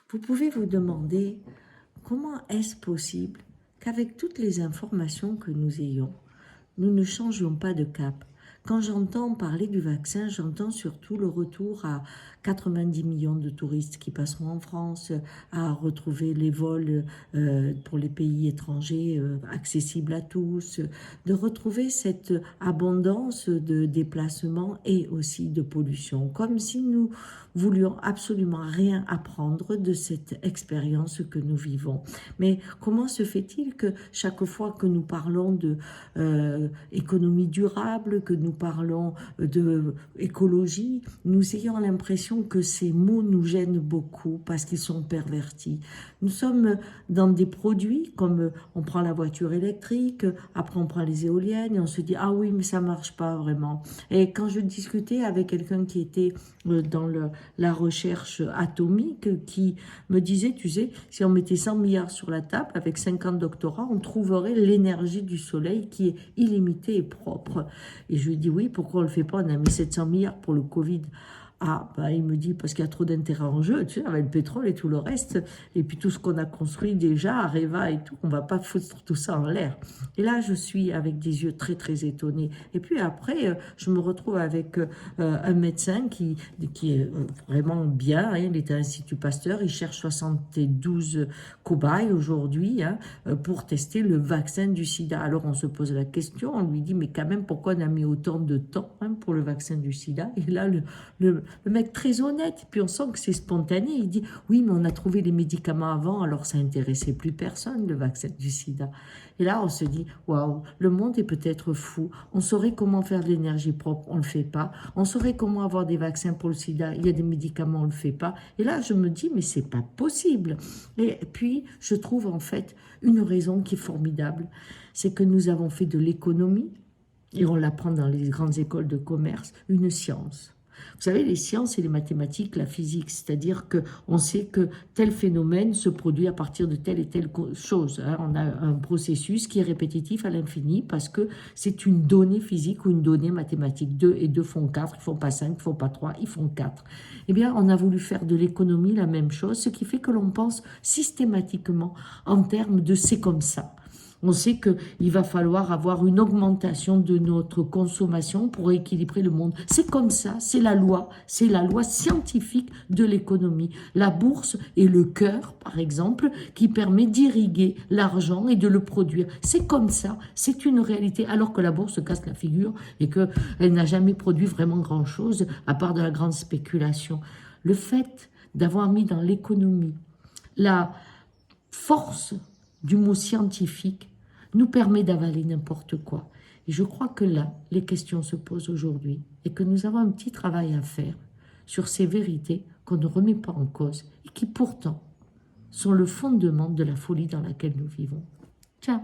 Vous pouvez vous demander comment est-ce possible qu'avec toutes les informations que nous ayons, nous ne changions pas de cap. Quand j'entends parler du vaccin, j'entends surtout le retour à 90 millions de touristes qui passeront en France, à retrouver les vols pour les pays étrangers accessibles à tous, de retrouver cette abondance de déplacements et aussi de pollution, comme si nous voulions absolument rien apprendre de cette expérience que nous vivons. Mais comment se fait-il que chaque fois que nous parlons de économie durable, que nous parlons de écologie, nous ayons l'impression que ces mots nous gênent beaucoup parce qu'ils sont pervertis. Nous sommes dans des produits comme on prend la voiture électrique, après on prend les éoliennes et on se dit ah oui mais ça marche pas vraiment. Et quand je discutais avec quelqu'un qui était dans la recherche atomique, qui me disait, tu sais, si on mettait 100 milliards sur la table avec 50 doctorats, on trouverait l'énergie du soleil qui est illimitée et propre. Et je lui dis oui, pourquoi on le fait pas? On a mis 700 milliards pour le Covid. Ah, bah, il me dit, parce qu'il y a trop d'intérêt en jeu, tu sais, avec le pétrole et tout le reste, et puis tout ce qu'on a construit déjà, Areva et tout, on va pas foutre tout ça en l'air. Et là, je suis avec des yeux très, très étonnés. Et puis après, je me retrouve avec un médecin qui est vraiment bien, hein, il était à l'Institut Pasteur, il cherche 72 cobayes aujourd'hui hein, pour tester le vaccin du sida. Alors on se pose la question, on lui dit, mais quand même, pourquoi on a mis autant de temps hein, pour le vaccin du sida? Et là, le mec très honnête, puis on sent que c'est spontané, il dit oui mais on a trouvé les médicaments avant alors ça intéressait plus personne le vaccin du sida. Et là on se dit waouh, le monde est peut-être fou, on saurait comment faire de l'énergie propre, on le fait pas, on saurait comment avoir des vaccins pour le sida, il y a des médicaments, on le fait pas. Et là je me dis mais c'est pas possible. Et puis je trouve en fait une raison qui est formidable, c'est que nous avons fait de l'économie, et on l'apprend dans les grandes écoles de commerce, une science. Vous savez, les sciences et les mathématiques, la physique, c'est-à-dire qu'on sait que tel phénomène se produit à partir de telle et telle chose. Hein. On a un processus qui est répétitif à l'infini parce que c'est une donnée physique ou une donnée mathématique. 2 et 2 font 4, ils ne font pas 5, ils ne font pas 3, ils font 4. Eh bien, on a voulu faire de l'économie la même chose, ce qui fait que l'on pense systématiquement en termes de c'est comme ça. On sait qu'il va falloir avoir une augmentation de notre consommation pour équilibrer le monde. C'est comme ça, c'est la loi scientifique de l'économie. La bourse est le cœur, par exemple, qui permet d'irriguer l'argent et de le produire. C'est comme ça, c'est une réalité, alors que la bourse se casse la figure et qu'elle n'a jamais produit vraiment grand-chose, à part de la grande spéculation. Le fait d'avoir mis dans l'économie la force du mot scientifique nous permet d'avaler n'importe quoi. Et je crois que là, les questions se posent aujourd'hui et que nous avons un petit travail à faire sur ces vérités qu'on ne remet pas en cause et qui pourtant sont le fondement de la folie dans laquelle nous vivons. Ciao.